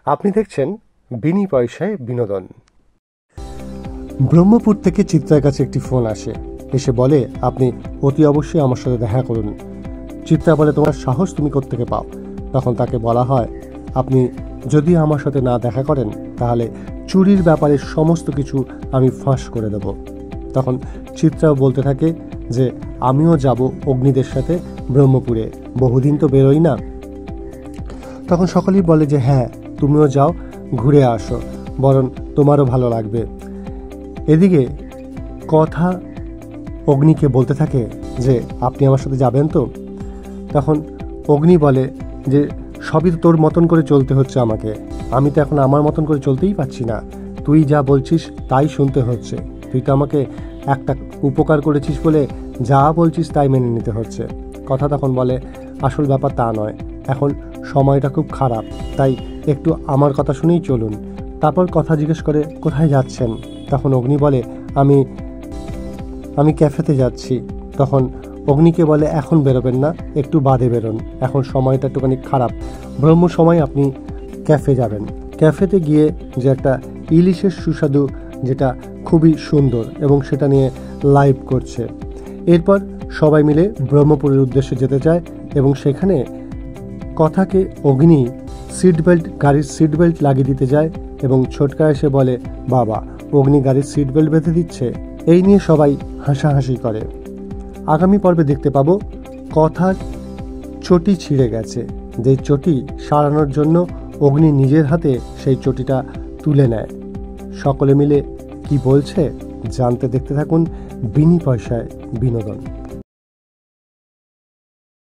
আপনি দেখছেন বিনি পয়সায় বিনোদন। ব্রহ্মপুর থেকে চিত্রার কাছে একটি ফোন আসে, এসে বলে আপনি অতি অবশ্যই আমার সাথে দেখা করুন। চিত্রা বলে তোমার সাহস তুমি কোত্থেকে পাও? তখন তাকে বলা হয় আপনি যদি আমার সাথে না দেখা করেন তাহলে চুরির ব্যাপারে সমস্ত কিছু আমি ফাঁস করে দেব। তখন চিত্রাও বলতে থাকে যে আমিও যাব অগ্নিদের সাথে ব্রহ্মপুরে, বহুদিন তো বেরোই না। তখন সকলেই বলে যে হ্যাঁ তুমিও যাও, ঘুরে আসো, বরং তোমারও ভালো লাগবে। এদিকে কথা অগ্নিকে বলতে থাকে যে আপনি আমার সাথে যাবেন তো? তখন অগ্নি বলে যে সবই তো তোর মতন করে চলতে হচ্ছে আমাকে, আমি তো এখন আমার মতন করে চলতেই পারছি না, তুই যা বলছিস তাই শুনতে হচ্ছে, তুই তো আমাকে একটা উপকার করেছিস বলে যা বলছিস তাই মেনে নিতে হচ্ছে। কথা তখন বলে আসল ব্যাপার তা নয়, এখন সময়টা খুব খারাপ, তাই একটু আমার কথা শুনেই চলুন। তারপর কথা জিজ্ঞেস করে কোথায় যাচ্ছেন? তখন অগ্নি বলে আমি ক্যাফেতে যাচ্ছি। তখন অগ্নিকে বলে এখন বেরোবেন না, একটু বাদে বেরোন, এখন সময়টা একটুখানি খারাপ, ব্রহ্ম সময় আপনি ক্যাফে যাবেন। ক্যাফেতে গিয়ে যে একটা ইলিশের সুস্বাদু যেটা খুবই সুন্দর এবং সেটা নিয়ে লাইভ করছে। এরপর সবাই মিলে ব্রহ্মপুরের উদ্দেশ্যে যেতে চায় এবং সেখানে কথাকে অগ্নি গাড়ির সিট বেল্ট লাগিয়ে দিতে যায় এবং ছোটকা এসে বলে বাবা অগ্নি গাড়ির সিট বেল্ট বেঁধে দিচ্ছে। এই নিয়ে সবাই হাসাহাসি করে। আগামী পর্বে দেখতে পাবো কথার চটি ছিঁড়ে গেছে, যে চটি সারানোর জন্য অগ্নি নিজের হাতে সেই চটিটা তুলে নেয়। সকলে মিলে কি বলছে জানতে দেখতে থাকুন বিনি পয়সায় বিনোদন।